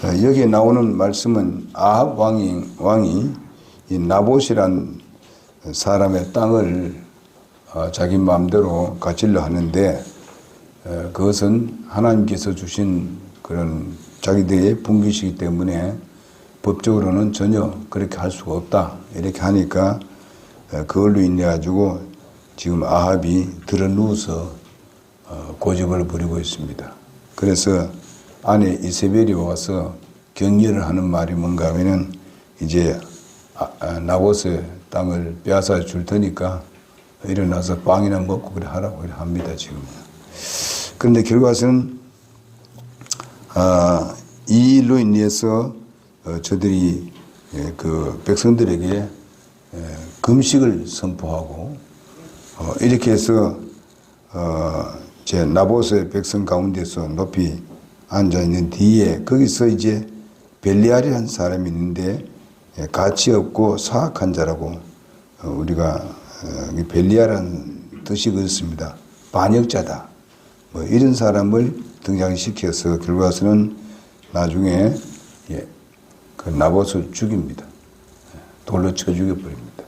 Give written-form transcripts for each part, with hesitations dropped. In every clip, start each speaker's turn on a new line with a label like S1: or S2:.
S1: 여기에 나오는 말씀은 아합 왕이 이 나봇이란 사람의 땅을 자기 마음대로 가지려 하는데 그것은 하나님께서 주신 그런 자기들의 분깃이기 때문에 법적으로는 전혀 그렇게 할 수가 없다. 이렇게 하니까 그걸로 인해 가지고 지금 아합이 들어누워서 고집을 부리고 있습니다. 그래서 아내 이세벨이 와서 격려를 하는 말이 뭔가 하면은 이제 나봇의 땅을 빼앗아 줄 테니까 일어나서 빵이나 먹고 그래 하라고 합니다, 지금. 그런데 결과는 이 일로 인해서 저들이 그 백성들에게 금식을 선포하고 이렇게 해서 제 나봇의 백성 가운데서 높이 앉아 있는 뒤에 거기서 이제 벨리알이라는 사람이 있는데 가치 없고 사악한 자라고 우리가 벨리알이라는 뜻이 그렇습니다. 반역자다. 뭐 이런 사람을 등장시켜서 결과서는 나중에 그 나봇을 죽입니다. 돌로 쳐 죽여버립니다.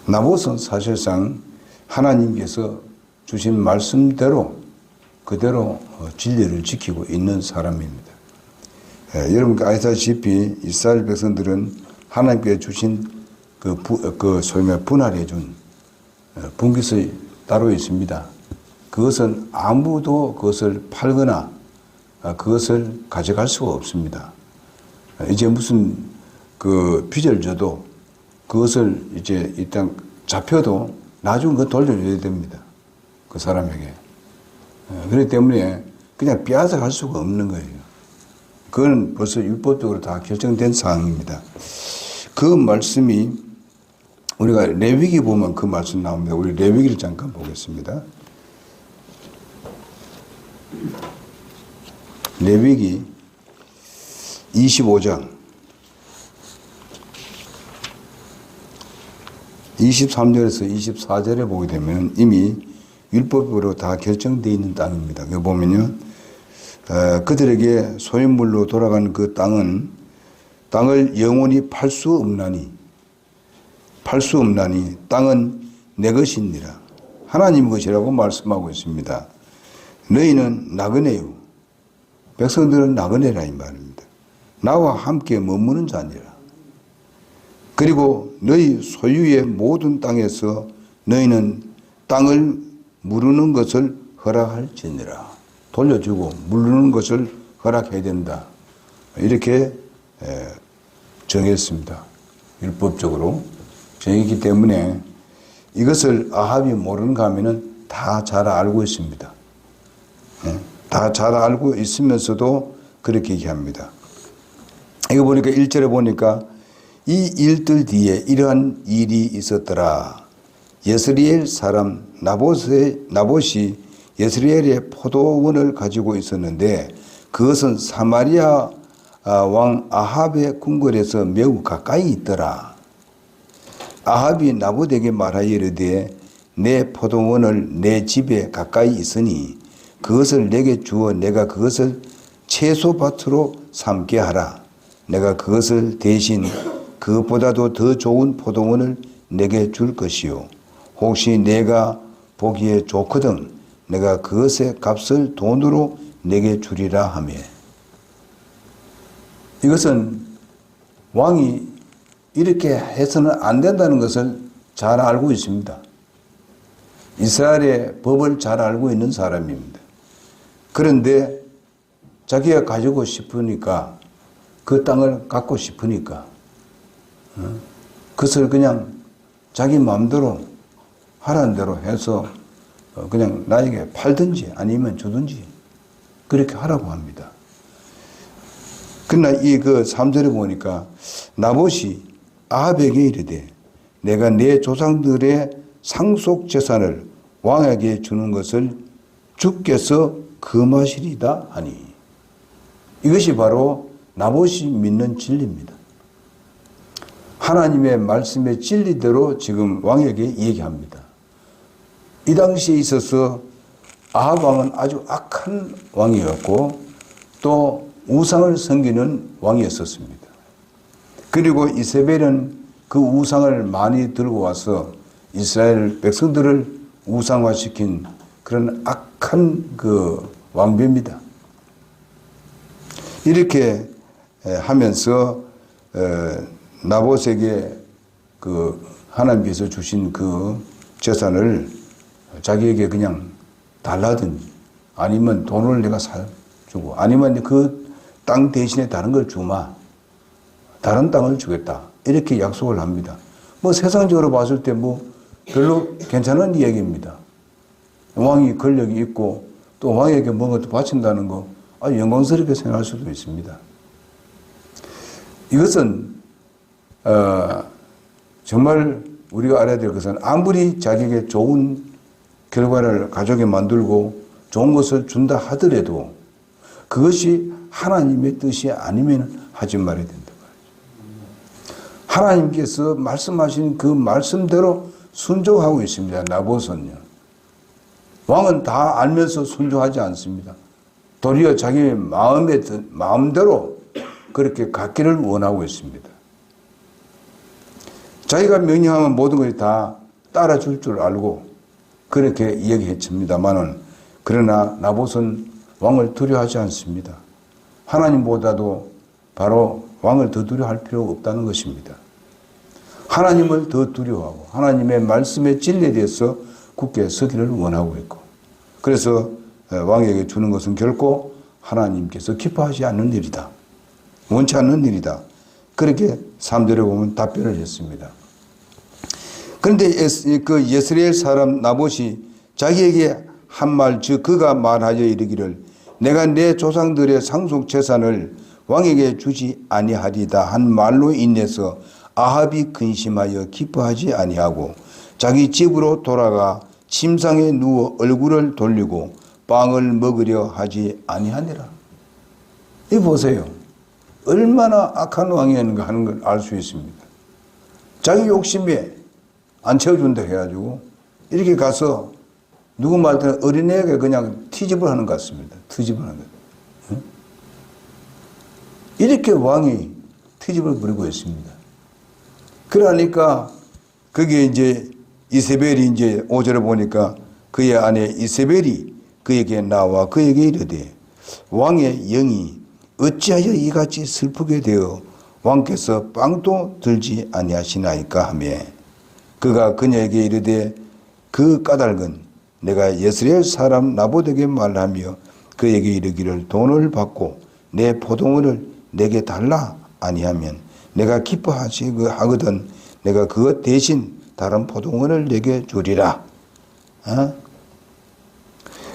S1: 나봇은 사실상 하나님께서 주신 말씀대로 그대로 진리를 지키고 있는 사람입니다. 여러분께 아시다시피 이스라엘 백성들은 하나님께 주신 그 소위 말해 분할해 준 분깃이 따로 있습니다. 그것은 아무도 그것을 팔거나 그것을 가져갈 수가 없습니다. 이제 무슨 그 빚을 져도 그것을 이제 일단 잡혀도 나중에 그거 돌려줘야 됩니다. 그 사람에게. 그렇기 때문에 그냥 빼앗아 갈 수가 없는 거예요. 그건 벌써 율법적으로 다 결정된 사항입니다. 그 말씀이 우리가 레위기 보면 그 말씀 나옵니다. 우리 레위기를 잠깐 보겠습니다. 레위기 25장 23절에서 24절에 보게 되면 이미 율법으로 다 결정되어 있는 땅입니다. 여기 보면요. 그들에게 소유물로 돌아간 그 땅을 영원히 팔 수 없나니 땅은 내 것이니라. 하나님 것이라고 말씀하고 있습니다. 너희는 나그네요. 백성들은 나그네라 이 말입니다. 나와 함께 머무는 자니라. 그리고 너희 소유의 모든 땅에서 너희는 땅을 무르는 것을 허락할지니라. 돌려주고 무르는 것을 허락해야 된다. 이렇게 정했습니다. 율법적으로 정했기 때문에 이것을 아합이 모르는가 하면은 다 잘 알고 있습니다. 다 잘 알고 있으면서도 그렇게 얘기합니다. 이거 보니까 1절에 보니까 이 일들 뒤에 이러한 일이 있었더라. 예스리엘 사람 나봇이 예스리엘의 포도원을 가지고 있었는데 그것은 사마리아 왕 아합의 궁궐에서 매우 가까이 있더라. 아합이 나봇에게 말하여 이르되 내 포도원을 내 집에 가까이 있으니 그것을 내게 주어 내가 그것을 채소밭으로 삼게 하라. 내가 그것을 대신 그것보다도 더 좋은 포도원을 내게 줄 것이요. 혹시 내가 보기에 좋거든 내가 그것의 값을 돈으로 내게 주리라 하며. 이것은 왕이 이렇게 해서는 안 된다는 것을 잘 알고 있습니다. 이스라엘의 법을 잘 알고 있는 사람입니다. 그런데 자기가 가지고 싶으니까 그 땅을 갖고 싶으니까 그것을 그냥 자기 마음대로 하라는 대로 해서 그냥 나에게 팔든지 아니면 주든지 그렇게 하라고 합니다. 그러나 이 그 3절에 보니까 나봇이 아합에게 이르되 내가 내 조상들의 상속 재산을 왕에게 주는 것을 주께서 금하시리다 하니. 이것이 바로 나봇이 믿는 진리입니다. 하나님의 말씀의 진리대로 지금 왕에게 얘기합니다. 이 당시에 있어서 아합 왕은 아주 악한 왕이었고 또 우상을 섬기는 왕이었었습니다. 그리고 이세벨은 그 우상을 많이 들고 와서 이스라엘 백성들을 우상화시킨 그런 악한 그 왕비입니다. 이렇게 하면서 나봇에게 그 하나님께서 주신 그 재산을 자기에게 그냥 달라든지 아니면 돈을 내가 주고 아니면 그 땅 대신에 다른 걸 주마. 다른 땅을 주겠다. 이렇게 약속을 합니다. 뭐 세상적으로 봤을 때 뭐 별로 괜찮은 이야기입니다. 왕이 권력이 있고 또 왕에게 뭔가 바친다는 거 아주 영광스럽게 생각할 수도 있습니다. 이것은 정말 우리가 알아야 될 것은 아무리 자기에게 좋은 결과를 가족에 만들고 좋은 것을 준다 하더라도 그것이 하나님의 뜻이 아니면 하지 말아야 된다. 하나님께서 말씀하신 그 말씀대로 순종하고 있습니다. 나봇은요. 왕은 다 알면서 순종하지 않습니다. 도리어 자기 마음대로 그렇게 갖기를 원하고 있습니다. 자기가 명령하면 모든 것이 다 따라줄 줄 알고 그렇게 이야기했습니다만은 그러나 나봇은 왕을 두려워하지 않습니다. 하나님보다도 바로 왕을 더 두려워할 필요가 없다는 것입니다. 하나님을 더 두려워하고 하나님의 말씀의 진리에 대해서 굳게 서기를 원하고 있고 그래서 왕에게 주는 것은 결코 하나님께서 기뻐하지 않는 일이다. 원치 않는 일이다. 그렇게 사람들을 보면 답변을 했습니다. 그런데 그 예스레엘 사람 나봇이 자기에게 한 말, 즉 그가 말하여 이르기를 내가 내 조상들의 상속 재산을 왕에게 주지 아니하리다 한 말로 인해서 아합이 근심하여 기뻐하지 아니하고 자기 집으로 돌아가 침상에 누워 얼굴을 돌리고 빵을 먹으려 하지 아니하니라. 이 보세요. 얼마나 악한 왕이었는가 하는 걸 알 수 있습니다. 자기 욕심에 안 채워준다 해가지고 이렇게 가서 누구 말든 어린애에게 그냥 티집을 하는 것 같습니다. 트집을 하는 것. 응? 이렇게 왕이 트집을 부리고 있습니다. 그러니까 그게 이제 이세벨이 이제 5절에 보니까 그의 아내 이세벨이 그에게 나와 그에게 이르되 왕의 영이 어찌하여 이같이 슬프게 되어 왕께서 빵도 들지 아니하시나이까 하며 그가 그녀에게 이르되 그 까닭은 내가 예스레엘 사람 나봇에게 말하며 그에게 이르기를 돈을 받고 내 포도원을 내게 달라 아니하면 내가 기뻐하지 하거든 내가 그것 대신 다른 포도원을 내게 주리라.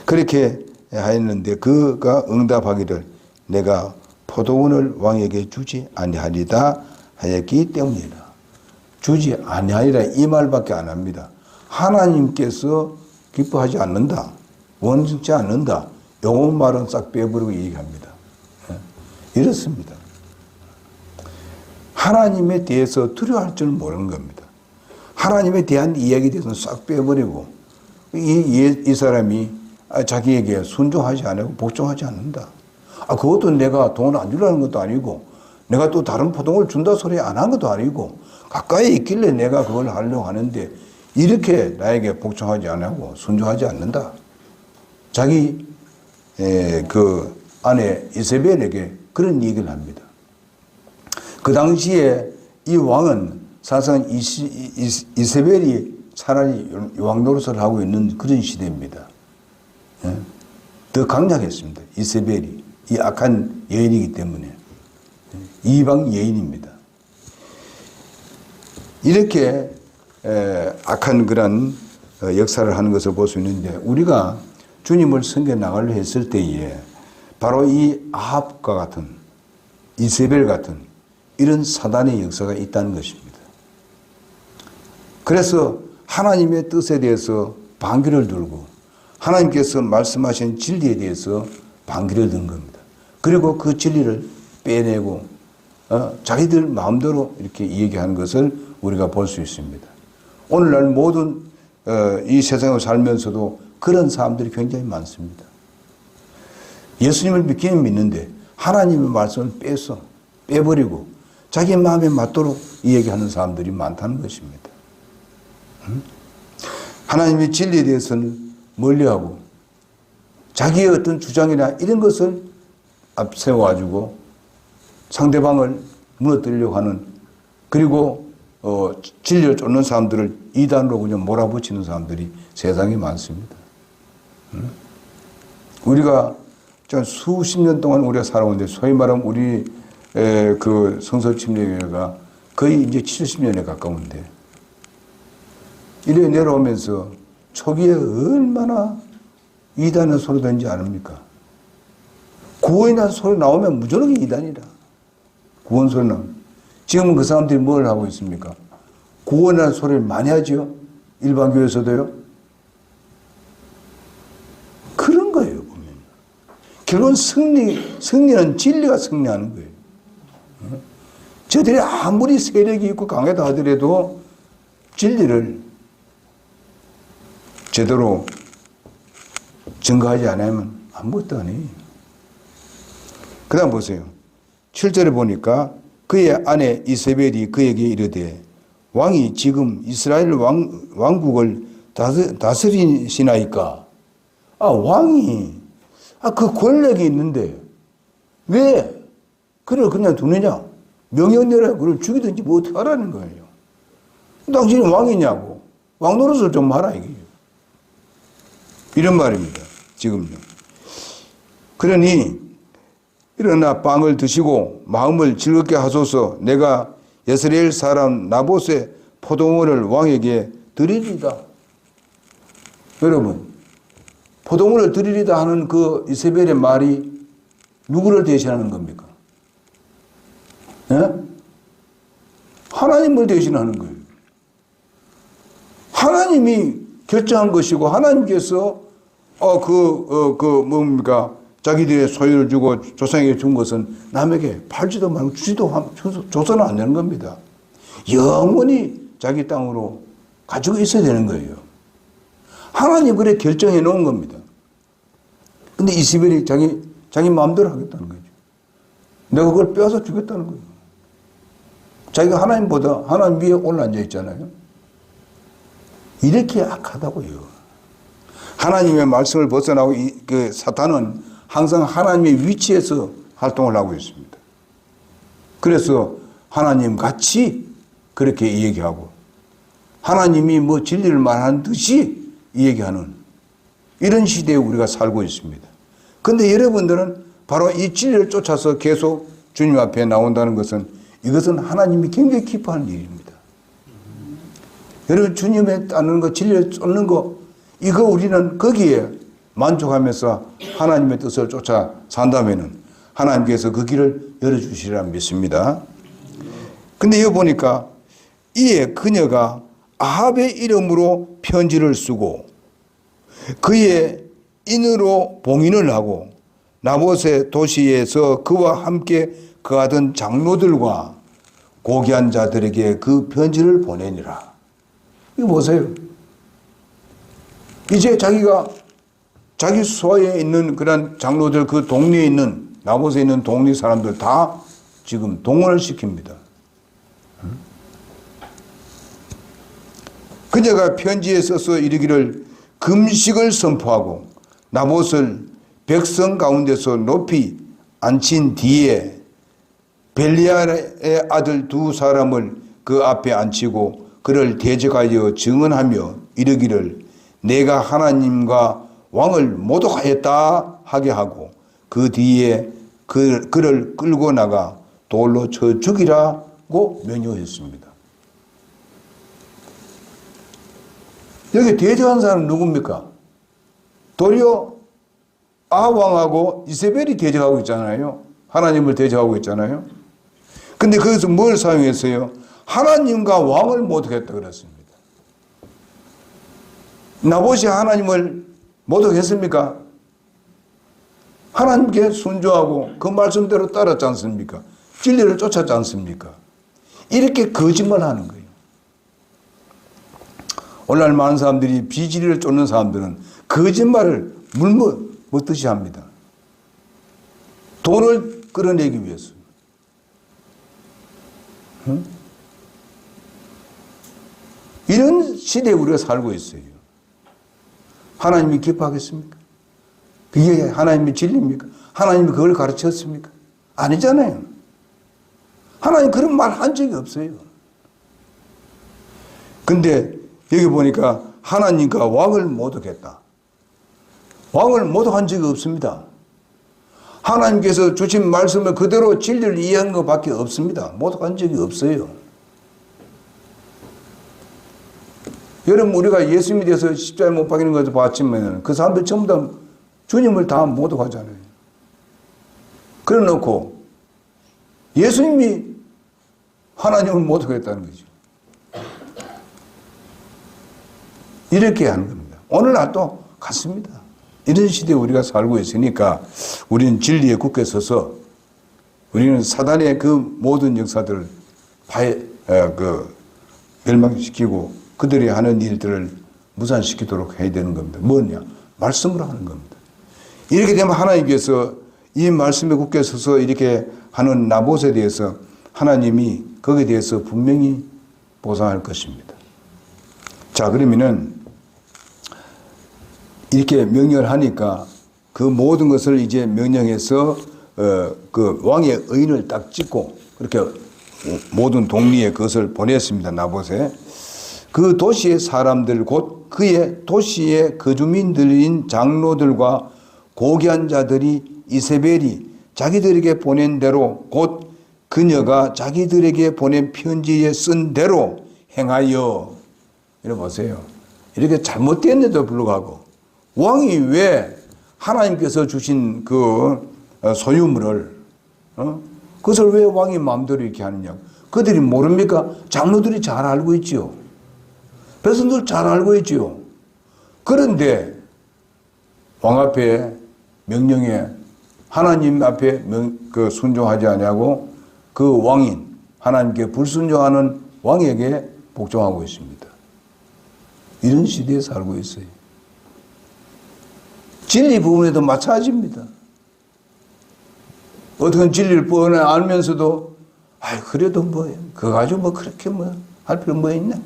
S1: 그렇게 하였는데 그가 응답하기를 내가 포도원을 왕에게 주지 아니하리다 하였기 때문이라. 주지 아니하리라 이 말밖에 안 합니다. 하나님께서 기뻐하지 않는다. 원치 않는다. 요 말은 싹 빼버리고 얘기합니다. 이렇습니다. 하나님에 대해서 두려워할 줄 모르는 겁니다. 하나님에 대한 이야기에 대해서는 싹 빼버리고 이 사람이 자기에게 순종하지 않고 복종하지 않는다. 그것도 내가 돈을 안 주려는 것도 아니고 내가 또 다른 포동을 준다 소리 안 한 것도 아니고 가까이 있길래 내가 그걸 하려고 하는데 이렇게 나에게 복종하지 않고 순종하지 않는다. 자기 그 아내 이세벨에게 그런 얘기를 합니다. 그 당시에 이 왕은 사실상 이세벨이 차라리 왕 노릇을 하고 있는 그런 시대입니다. 더 강력했습니다. 이세벨이 이 악한 여인이기 때문에 이방 여인입니다. 이렇게 악한 그런 역사를 하는 것을 볼 수 있는데 우리가 주님을 섬겨 나가려 했을 때에 바로 이 아합과 같은 이세벨 같은 이런 사단의 역사가 있다는 것입니다. 그래서 하나님의 뜻에 대해서 반기를 들고 하나님께서 말씀하신 진리에 대해서 반기를 든 겁니다. 그리고 그 진리를 빼내고 자기들 마음대로 이렇게 얘기하는 것을 우리가 볼 수 있습니다. 오늘날 모든 이 세상을 살면서도 그런 사람들이 굉장히 많습니다. 예수님을 믿기는 믿는데 하나님의 말씀을 빼버리고 자기 마음에 맞도록 이야기하는 사람들이 많다는 것입니다. 하나님의 진리에 대해서는 멀리하고 자기의 어떤 주장이나 이런 것을 앞세워가지고 상대방을 무너뜨리려고 하는, 그리고 진리를 쫓는 사람들을 이단으로 그냥 몰아붙이는 사람들이 세상에 많습니다. 우리가 수십 년 동안 우리가 살아오는데, 소위 말하면 우리 그 성서침례교회가 거의 이제 70년에 가까운데, 이래 내려오면서 초기에 얼마나 이단의 소리 듣는지 아닙니까? 구원이라는 소리 나오면 무조건 이단이라. 구원 소리 나오면. 지금은 그 사람들이 뭘 하고 있습니까? 구원이라는 소리를 많이 하죠? 일반 교회에서도요? 그런 거예요, 보면. 결국은 승리는 진리가 승리하는 거예요. 저들이 아무리 세력이 있고 강하다 하더라도 진리를 제대로 증거하지 않으면 아무것도 아니에요. 그 다음 보세요. 7절에 보니까 그의 아내 이세벨이 그에게 이르되 왕이 지금 이스라엘 왕국을 다스리시나이까? 왕이 그 권력이 있는데 왜 그를 그냥 두느냐? 명령대로 그를 죽이든지 뭐 어떻게 하라는 거예요. 당신이 왕이냐고. 왕 노릇을 좀 하라 이게요. 이런 말입니다. 지금요. 그러니 일어나 빵을 드시고 마음을 즐겁게 하소서. 내가 예스레엘 사람 나봇의 포도원을 왕에게 드리리다. 여러분, 포도원을 드리리다 하는 그 이세벨의 말이 누구를 대신하는 겁니까? 예? 하나님을 대신하는 거예요. 하나님이 결정한 것이고, 하나님께서 뭡니까? 자기들의 소유를 주고 조상에게 준 것은 남에게 팔지도 말고 줘서는 안 되는 겁니다. 영원히 자기 땅으로 가지고 있어야 되는 거예요. 하나님 그래 결정해 놓은 겁니다. 근데 이세벨이 자기 마음대로 하겠다는 거죠. 내가 그걸 빼앗아 주겠다는 거예요. 자기가 하나님보다 하나님 위에 올라앉아 있잖아요. 이렇게 악하다고요. 하나님의 말씀을 벗어나고 그 사탄은 항상 하나님의 위치에서 활동을 하고 있습니다. 그래서 하나님 같이 그렇게 얘기하고 하나님이 뭐 진리를 말하는 듯이 얘기하는 이런 시대에 우리가 살고 있습니다. 그런데 여러분들은 바로 이 진리를 쫓아서 계속 주님 앞에 나온다는 것은 이것은 하나님이 굉장히 기뻐하는 일입니다. 여러분 주님에 따르는 거, 진리를 쫓는 거, 이거 우리는 거기에 만족하면서 하나님의 뜻을 쫓아 산다면은 하나님께서 그 길을 열어주시리라 믿습니다. 근데 여기 보니까 이에 그녀가 아합의 이름으로 편지를 쓰고 그의 인으로 봉인을 하고 나봇의 도시에서 그와 함께 거하던 장로들과 고귀한 자들에게 그 편지를 보내니라. 이거 보세요. 이제 자기 소에 있는 그런 장로들, 그 동리에 있는, 나봇에 있는 동리 사람들 다 지금 동원을 시킵니다. 그녀가 편지에 써서 이르기를 금식을 선포하고 나봇을 백성 가운데서 높이 앉힌 뒤에 벨리알의 아들 두 사람을 그 앞에 앉히고 그를 대적하여 증언하며 이르기를 내가 하나님과 왕을 모독하였다 하게 하고 그 뒤에 그를 끌고 나가 돌로 쳐 죽이라고 명령했습니다. 여기 대적한 사람은 누굽니까? 도리어 아합왕하고 이세벨이 대적하고 있잖아요. 하나님을 대적하고 있잖아요. 근데 거기서 뭘 사용했어요? 하나님과 왕을 모독했다 그랬습니다. 나봇이 하나님을 모독했습니까? 하나님께 순종하고 그 말씀대로 따랐지 않습니까? 진리를 쫓았지 않습니까? 이렇게 거짓말하는 거예요. 오늘날 많은 사람들이 비진리를 쫓는 사람들은 거짓말을 물먹듯이 합니다. 돈을 끌어내기 위해서. 응? 이런 시대에 우리가 살고 있어요. 하나님이 기뻐하겠습니까? 그게 하나님의 진리입니까? 하나님이 그걸 가르쳤습니까? 아니잖아요. 하나님 그런 말 한 적이 없어요. 근데 여기 보니까 하나님과 왕을 모독했다. 왕을 모독한 적이 없습니다. 하나님께서 주신 말씀을 그대로 진리를 이해한 것밖에 없습니다. 모독한 적이 없어요. 여러분 우리가 예수 믿어서 십자가에 못 박이는 것을 봤지만 그 사람들 전부 다 주님을 다 모독하잖아요. 그래 놓고 예수님이 하나님을 모독했다는 거죠. 이렇게 하는 겁니다. 오늘날도 같습니다. 이런 시대에 우리가 살고 있으니까 우리는 진리에 굳게 서서 우리는 사단의 그 모든 역사들을 멸망시키고 그들이 하는 일들을 무산시키도록 해야 되는 겁니다. 뭐냐? 말씀으로 하는 겁니다. 이렇게 되면 하나님께서 이 말씀에 굳게 서서 이렇게 하는 나봇에 대해서 하나님이 거기에 대해서 분명히 보상할 것입니다. 자, 그러면은 이렇게 명령을 하니까 그 모든 것을 이제 명령해서 그 왕의 의인을 딱 찍고 그렇게 모든 동리에 그것을 보냈습니다. 나봇에. 그 도시의 사람들 곧 그의 도시의 거주민들인 장로들과 고귀한 자들이 이세벨이 자기들에게 보낸 대로 곧 그녀가 자기들에게 보낸 편지에 쓴 대로 행하여. 이래 보세요. 이렇게 잘못됐는데도 불구하고 왕이 왜 하나님께서 주신 그 소유물을 그것을 왜 왕이 마음대로 이렇게 하느냐. 그들이 모릅니까? 장로들이 잘 알고 있지요. 백성들 잘 알고 있지요. 그런데 왕 앞에 명령에 하나님 앞에 순종하지 아니하고 그 왕인 하나님께 불순종하는 왕에게 복종하고 있습니다. 이런 시대에 살고 있어요. 진리 부분에도 마찬가지입니다. 어떤 진리를 뻔히 알면서도 그래도 그거 가지고 그렇게 할 필요 뭐 있나?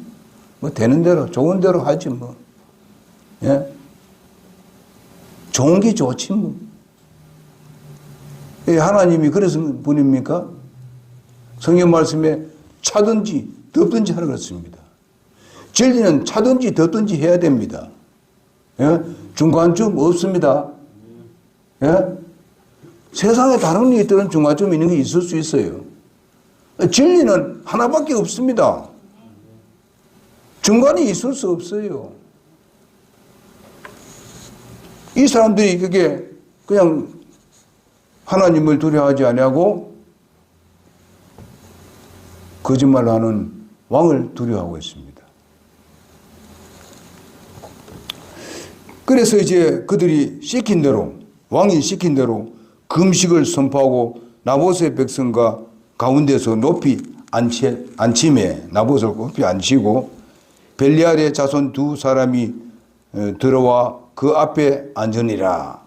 S1: 되는 대로 좋은 대로 하지 뭐. 예? 좋은 게 좋지 뭐. 하나님이 그래서 분입니까? 성경 말씀에 차든지 덥든지 하라 그랬습니다. 진리는 차든지 덥든지 해야 됩니다. 예? 중간쯤 없습니다. 예? 세상에 다른 일들은 중간쯤 있는 게 있을 수 있어요. 진리는 하나밖에 없습니다. 중간이 있을 수 없어요. 이 사람들이 그게 그냥 하나님을 두려워하지 아니하고 거짓말하는 왕을 두려워하고 있습니다. 그래서 이제 그들이 시킨 대로 왕이 시킨 대로 금식을 선포하고 나봇의 백성과 가운데서 높이 앉힘에 나봇을 높이 앉히고 벨리알의 자손 두 사람이 들어와 그 앞에 앉으니라.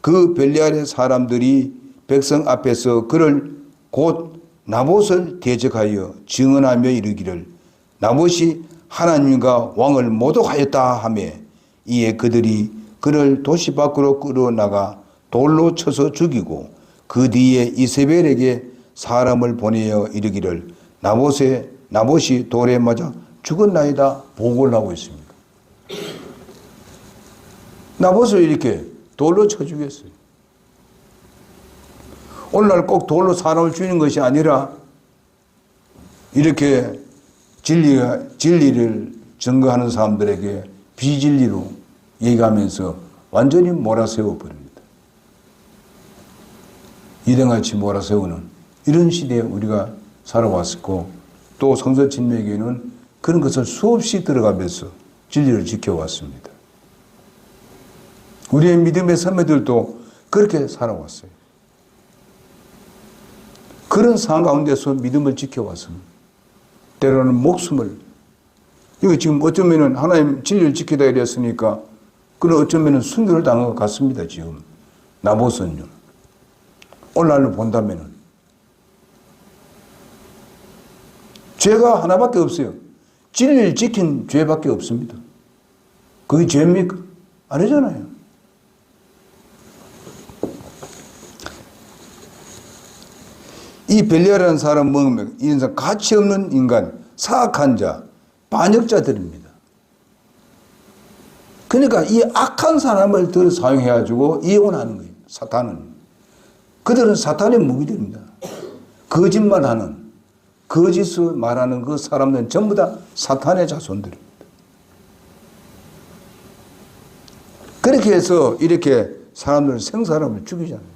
S1: 그 벨리알의 사람들이 백성 앞에서 그를 곧 나봇을 대적하여 증언하며 이르기를 나봇이 하나님과 왕을 모독하였다 하며 이에 그들이 그를 도시 밖으로 끌어나가 돌로 쳐서 죽이고 그 뒤에 이세벨에게 사람을 보내어 이르기를 나봇이 돌에 맞아 죽었나이다 보고를 하고 있습니다. 나봇을 이렇게 돌로 쳐 죽였어요. 오늘날 꼭 돌로 사람을 죽이는 것이 아니라 이렇게 진리를 증거하는 사람들에게 비진리로 얘기하면서 완전히 몰아세워 버립니다. 이등같이 몰아세우는 이런 시대에 우리가 살아왔고 또 성서 진맥에는 그런 것을 수없이 들어가면서 진리를 지켜왔습니다. 우리의 믿음의 선배들도 그렇게 살아왔어요. 그런 상황 가운데서 믿음을 지켜왔습니다. 때로는 목숨을 이거 지금 어쩌면은 하나님 진리를 지키다 이랬으니까 그는 어쩌면은 순교를 당한 것 같습니다. 지금 나봇은요. 오늘날로 본다면은 죄가 하나밖에 없어요. 진리를 지킨 죄밖에 없습니다. 그게 죄입니까? 아니잖아요. 이 벨리알이라는 사람은 뭡니까? 이 인간 가치 없는 인간, 사악한 자, 반역자들입니다. 그러니까 이 악한 사람을 더 사용해가지고 이용하는 거예요. 사탄은. 그들은 사탄의 무기들입니다. 거짓말하는, 거짓을 말하는 그 사람들은 전부 다 사탄의 자손들입니다. 그렇게 해서 이렇게 사람들은 생사람을 죽이잖아요.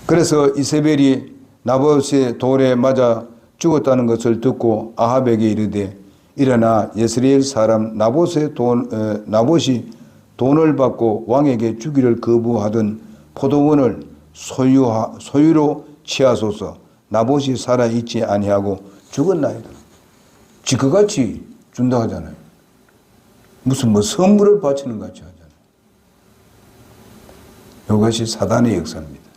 S1: 그래서 이세벨이 나봇의 돌에 맞아 죽었다는 것을 듣고 아합에게 이르되 일어나 예스리엘 사람 나봇이 돈을 받고 왕에게 주기를 거부하던 포도원을 소유로 취하소서. 나봇이 살아있지 아니하고 죽었나이다. 지그같이 준다 하잖아요. 무슨 선물을 바치는 것 같이 하잖아요. 이것이 사단의 역사입니다.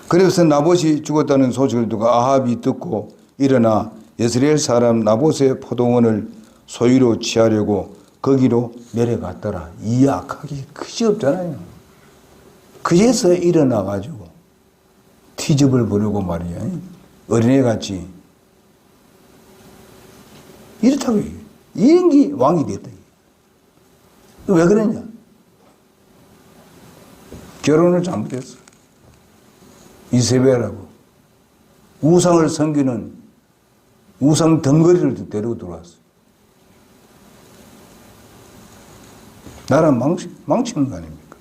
S1: 그래서 나봇이 죽었다는 소식을 듣고 아합이 듣고 일어나 예스리엘 사람 나봇의 포도원을 소유로 취하려고 거기로 내려갔더라. 이 악하기 그지 없잖아요. 그제서 일어나가지고 티집을 부르고 말이야. 어린애같이 이렇다고 이런 게 왕이 됐다. 왜 그러냐? 결혼을 잘못했어. 이세벨하고 우상을 섬기는 우상 덩거리를 데리고 들어왔어. 나라 망치는 거 아닙니까?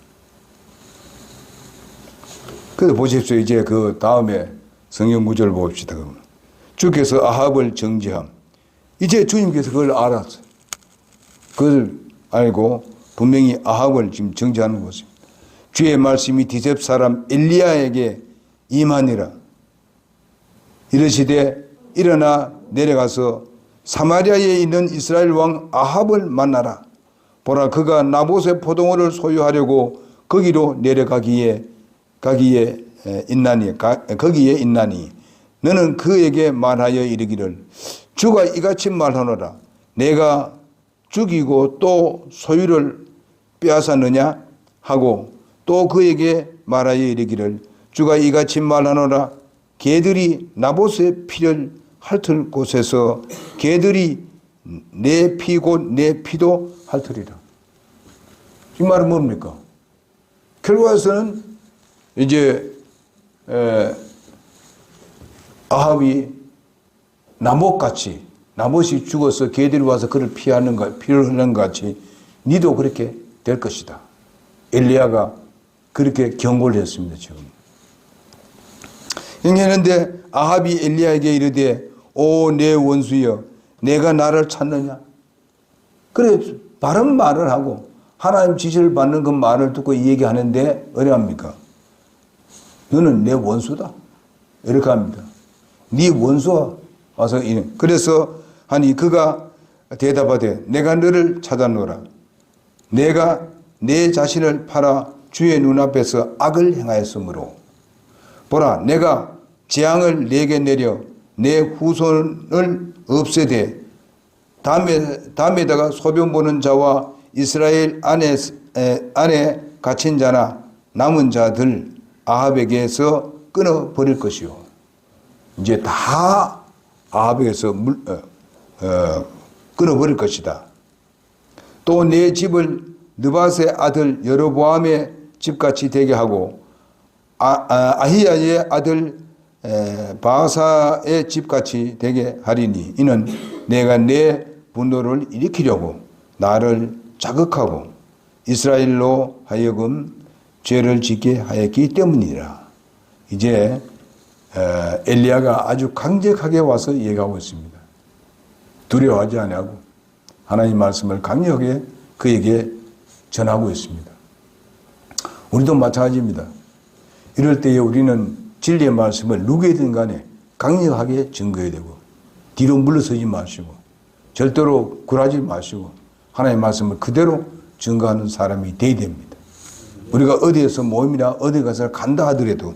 S1: 그래서 보십시오. 이제 그 다음에 성경 구절을 봅시다. 주께서 아합을 정죄함. 이제 주님께서 그걸 알았어요. 그걸 알고 분명히 아합을 지금 정죄하는 것입니다. 주의 말씀이 디셉 사람 엘리야에게 임하니라. 이르시되 일어나 내려가서 사마리아에 있는 이스라엘 왕 아합을 만나라. 보라 그가 나봇의 포도원을 소유하려고 거기로 내려가기에 있나니 너는 그에게 말하여 이르기를 주가 이같이 말하노라. 내가 죽이고 또 소유를 빼앗았느냐 하고 또 그에게 말하여 이르기를 주가 이같이 말하노라. 개들이 나봇의 피를 핥을 곳에서 개들이 내 피 곧 내 피도 핥으리라. 이 말은 뭡니까? 결과에서는 이제 아합이 나봇같이 나봇이 죽어서 개들이 와서 그를 피를 흘리는 것 같이 니도 그렇게 될 것이다. 엘리야가 그렇게 경고를 했습니다. 지금. 그런데 아합이 엘리야에게 이르되 오 내 원수여 내가 나를 찾느냐. 그래 바른 말을 하고 하나님 지시를 받는 그 말을 듣고 이 얘기하는데 어려합니까? 너는 내 원수다. 이렇게 합니다. 네 원수와 와서 그래서 하니 그가 대답하되 내가 너를 찾았노라. 내가 내 자신을 팔아 주의 눈앞에서 악을 행하였으므로 보라 내가 재앙을 내게 내려 내 후손을 없애되 담에다가 소변 보는 자와 이스라엘 안에 갇힌 자나 남은 자들 아합에게서 끊어버릴 것이요. 이제 다 아합에게서 끊어버릴 것이다. 또 내 집을 느밧의 아들 여로보암의 집같이 되게 하고 아히야의 아들 바사의 집같이 되게 하리니 이는 내가 내 분노를 일으키려고 나를 자극하고 이스라엘로 하여금 죄를 짓게 하였기 때문이라. 이제 엘리야가 아주 강력하게 와서 얘기하고 있습니다. 두려워하지 아니하고 하나님 말씀을 강력하게 그에게 전하고 있습니다. 우리도 마찬가지입니다. 이럴 때에 우리는 진리의 말씀을 누구에든 간에 강력하게 증거해야 되고 뒤로 물러서지 마시고 절대로 굴하지 마시고 하나님의 말씀을 그대로 증거하는 사람이 되어야 됩니다. 우리가 어디에서 모임이나 어디 가서 간다 하더라도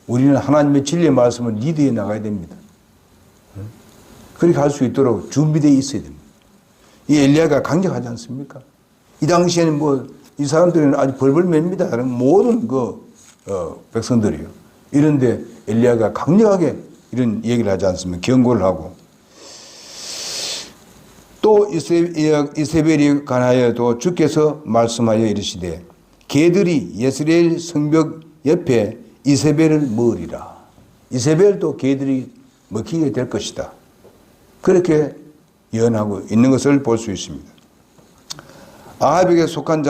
S1: 우리는 하나님의 진리의 말씀을 리드해 나가야 됩니다. 그렇게 할 수 있도록 준비되어 있어야 됩니다. 이 엘리야가 강력하지 않습니까? 이 당시에는 이 사람들은 아주 벌벌 맵니다. 모든 백성들이요. 이런데 엘리야가 강력하게 이런 얘기를 하지 않습니까? 경고를 하고. 또 이세벨이 관하여도 주께서 말씀하여 이르시되 개들이 예스레엘 성벽 옆에 이세벨을 먹으리라. 이세벨도 개들이 먹히게 될 것이다. 그렇게 예언하고 있는 것을 볼 수 있습니다. 아합에게 속한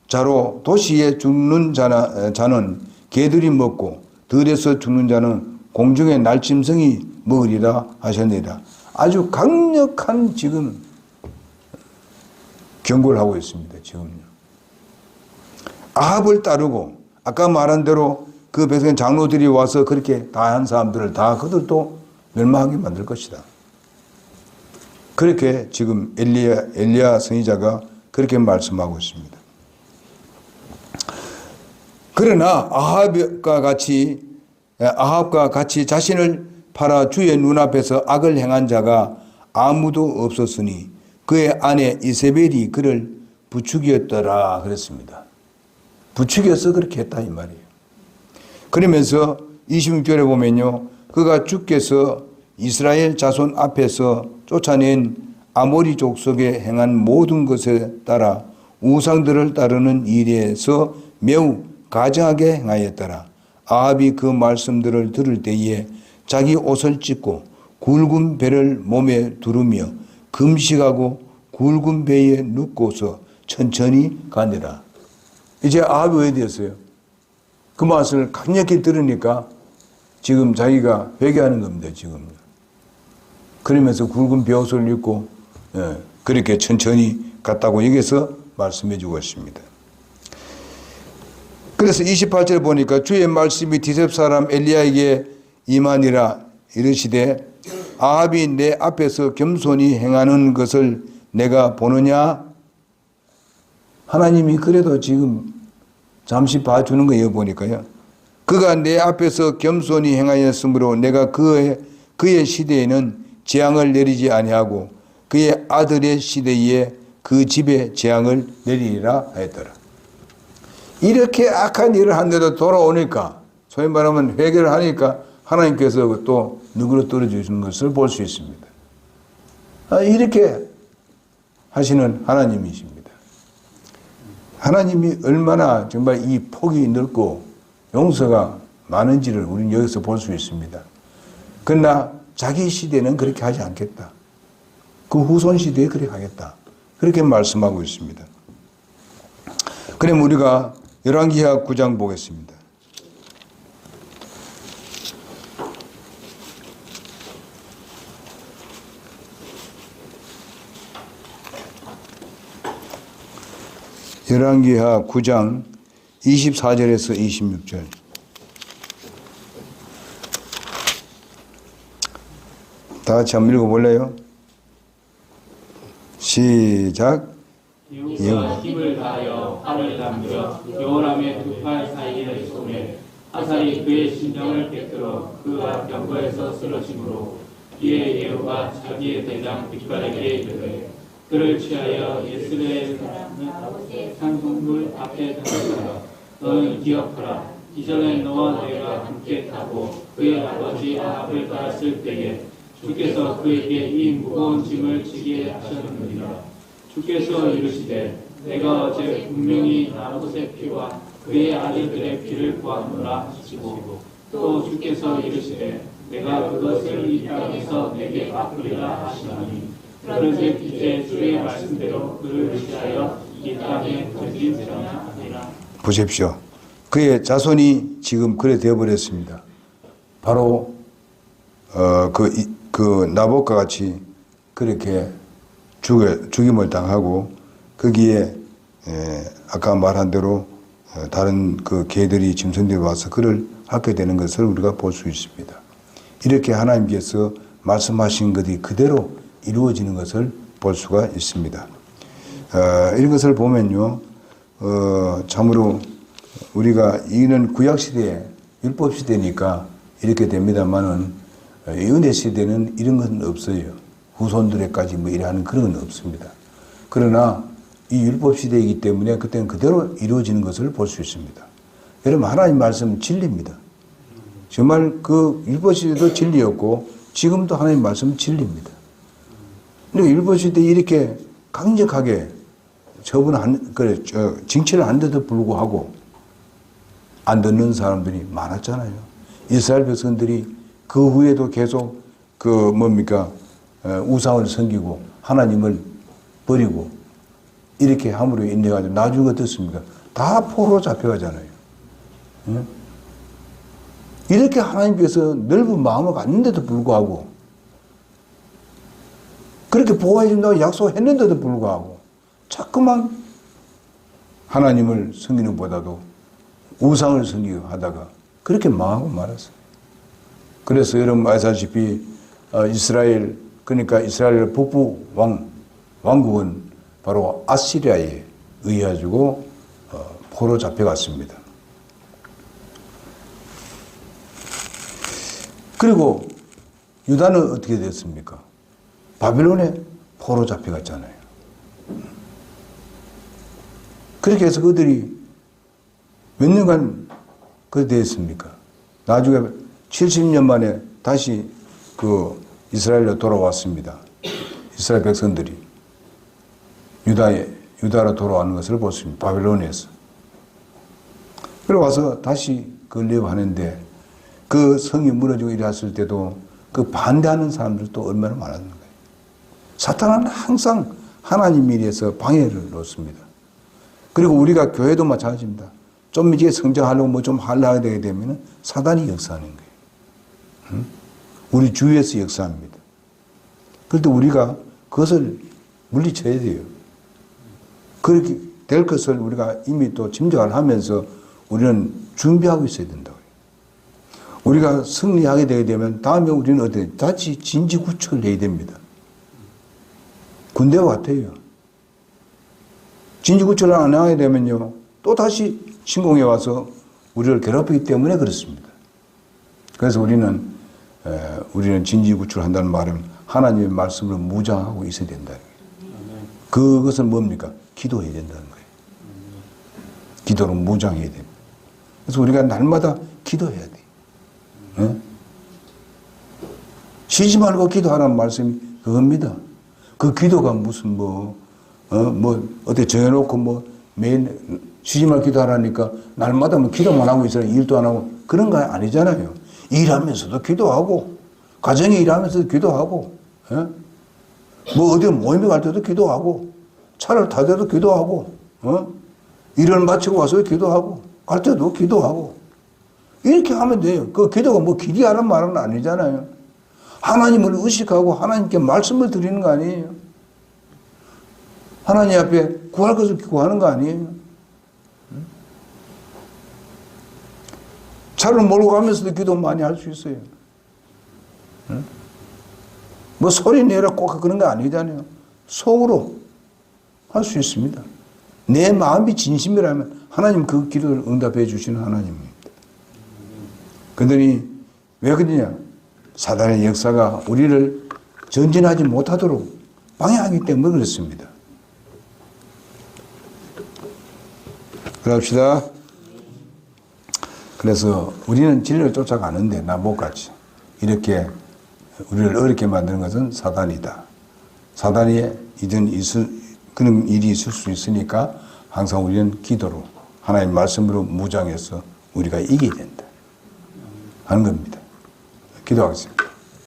S1: 자로 도시에 죽는 자는 개들이 먹고 들에서 죽는 자는 공중의 날짐승이 먹으리라 하셨느니라. 아주 강력한 지금 경고를 하고 있습니다. 지금요. 아합을 따르고 아까 말한 대로 그 백성 장로들이 와서 그렇게 다 한 사람들을 다 그들도 멸망하게 만들 것이다. 그렇게 지금 엘리야 선지자가 그렇게 말씀하고 있습니다. 그러나 아합과 같이 자신을 팔아 주의 눈앞에서 악을 행한 자가 아무도 없었으니 그의 아내 이세벨이 그를 부추겼더라 그랬습니다. 부추겨서 그렇게 했다 이 말이에요. 그러면서 26절에 보면요. 그가 주께서 이스라엘 자손 앞에서 쫓아낸 아모리 족속에 행한 모든 것에 따라 우상들을 따르는 일에서 매우 가증하게 행하였더라. 아합이 그 말씀들을 들을 때에 자기 옷을 찢고 굵은 배를 몸에 두르며 금식하고 굵은 배에 눕고서 천천히 가니라. 이제 아합이 왜 되었어요? 그 말씀을 강력히 들으니까 지금 자기가 회개하는 겁니다. 지금. 그러면서 굵은 벼옷을 입고 그렇게 천천히 갔다고 여기서 말씀해 주고 있습니다. 그래서 28절에 보니까 주의 말씀이 디셉 사람 엘리야에게 임하니라 이르시되 아합이 내 앞에서 겸손히 행하는 것을 내가 보느냐. 하나님이 그래도 지금 잠시 봐주는 거예요. 보니까요. 그가 내 앞에서 겸손히 행하였으므로 내가 그의 시대에는 재앙을 내리지 아니하고 그의 아들의 시대에 그 집에 재앙을 내리리라 하였더라. 이렇게 악한 일을 한데도 돌아오니까 소위 말하면 회개를 하니까 하나님께서 또 누그러뜨려 주시는 것을 볼 수 있습니다. 이렇게 하시는 하나님이십니다. 하나님이 얼마나 정말 이 폭이 넓고 용서가 많은지를 우리는 여기서 볼 수 있습니다. 그러나 자기 시대는 그렇게 하지 않겠다. 그 후손 시대에 그렇게 하겠다. 그렇게 말씀하고 있습니다. 그럼 우리가 열왕기하 9장 보겠습니다. 열왕기하 9장 24절에서 26절. 다 같이 한번 읽어볼래요? 시작.
S2: 여호와가 힘을 다하여 활을 담겨 여호람의 두 팔 사이에 쏘매 하살이 그의 심장을 깨뜨려 그가 병거에서 쓰러짐으로 이에 예후가 자기의 대장 빅발에게 이르되 그를 취하여 예스레엘 산성물 앞에 던져라. 너는 기억하라. 이전에 너와 내가 함께 타고 그의 아버지 아합을 따랐을 때에 주께서 그에게 이 무거운 짐을 지게 하셨느니라. 주께서 이르시되 내가 어제 분명히 나봇의 피와 그의 아들들의 피를 보았노라 하시고 또 주께서 이르시되 내가 그것을 이 땅에서 내게 갚으리라 하시나니 그런즉 이제 주의 말씀대로 그를 취하여 이 땅에 던지리라 하니라.
S1: 보십시오. 그의 지금 그래 되어버렸습니다. 바로 그 나봇과 같이 그렇게 죽임을 당하고 거기에 아까 말한 대로 다른 그 개들이 짐승들이 와서 그를 핥게 되는 것을 우리가 볼 수 있습니다. 이렇게 하나님께서 말씀하신 것이 그대로 이루어지는 것을 볼 수가 있습니다. 이런 것을 보면요, 참으로 우리가 이는 구약 시대에 율법 시대니까 이렇게 됩니다만은 이 은혜 시대는 이런 것은 없어요. 후손들에까지 뭐 이러한 그런 건 없습니다. 그러나 이 율법 시대이기 때문에 그때는 그대로 이루어지는 것을 볼 수 있습니다. 여러분, 하나님 말씀은 진리입니다. 정말 그 율법 시대도 진리였고 지금도 하나님 말씀은 진리입니다. 그러니까 율법 시대에 이렇게 강력하게 징치를 한데도 불구하고 안 듣는 사람들이 많았잖아요. 이스라엘 백성들이 그 후에도 계속 우상을 섬기고 하나님을 버리고 이렇게 함으로 인해 가지고 나중에 어떻습니까? 다 포로로 잡혀가잖아요. 이렇게 하나님께서 넓은 마음을 갖는데도 불구하고 그렇게 보호해 준다고 약속했는데도 불구하고 자꾸만 하나님을 섬기는 것보다도 우상을 섬기고 하다가 그렇게 망하고 말았어요. 그래서 여러분 아시다시피 이스라엘, 그러니까 이스라엘 북부 왕국은 바로 아시리아에 의해가지고 포로 잡혀갔습니다. 그리고 유다는 어떻게 됐습니까? 바빌론에 포로 잡혀갔잖아요. 그렇게 해서 그들이 몇 년간 그렇게 됐습니까? 나중에 70년 만에 다시 그 이스라엘로 돌아왔습니다. 이스라엘 백성들이 유다로 돌아오는 것을 보습니다. 바빌론에서. 그리고 와서 다시 건립 하는데 그 성이 무너지고 이랬을 때도 그 반대하는 사람들도 얼마나 많았는 거예요. 사탄은 항상 하나님 일에서 방해를 놓습니다. 그리고 우리가 교회도 마찬가지입니다. 좀 이제 성장하려고 뭐 좀 하려고 되게 되면 사단이 역사하는 거예요. 우리 주위에서 역사합니다. 그런데 우리가 그것을 물리쳐야 돼요. 그렇게 될 것을 우리가 이미 또 짐작을 하면서 우리는 준비하고 있어야 된다고요. 우리가 승리하게 되게 되면 다음에 우리는 어떻게 다시 진지구축을 해야 됩니다. 군대와 같아요. 진지구축을 안 하게 되면요, 또 다시 침공해 와서 우리를 괴롭히기 때문에 그렇습니다. 그래서 우리는 진지구축을 한다는 말은 하나님의 말씀을 무장하고 있어야 된다. 그것은 뭡니까? 기도해야 된다는 거예요. 기도로 무장해야 됩니다. 그래서 우리가 날마다 기도해야 돼요. 네? 쉬지 말고 기도하라는 말씀이 그겁니다. 그 기도가 무슨 어디 정해놓고 매일 쉬지 말고 기도하라니까 날마다 기도만 하고 있어야 일도 안 하고 그런 거 아니잖아요. 일하면서도 기도하고, 가정에 일하면서도 기도하고, 어디 모임에 갈 때도 기도하고, 차를 탈 때도 기도하고, 일을 마치고 와서 기도하고, 갈 때도 기도하고. 이렇게 하면 돼요. 그 기도가 기리하는 말은 아니잖아요. 하나님을 의식하고 하나님께 말씀을 드리는 거 아니에요. 하나님 앞에 구할 것을 구하는 거 아니에요. 차를 몰고 가면서도 기도 많이 할 수 있어요. 소리 내라 꼭 그런 거 아니잖아요. 속으로 할 수 있습니다. 내 마음이 진심이라면 하나님 그 기도를 응답해 주시는 하나님입니다. 그러더니 왜 그러냐? 사단의 역사가 우리를 전진하지 못하도록 방해하기 때문에 그렇습니다. 그럽시다. 그래서 우리는 진리를 쫓아가는데 나못같이 이렇게 우리를 어렵게 만드는 것은 사단이다. 사단이 그런 일이 있을 수 있으니까 항상 우리는 기도로 하나님의 말씀으로 무장해서 우리가 이겨야 된다 하는 겁니다. 기도하겠습니다.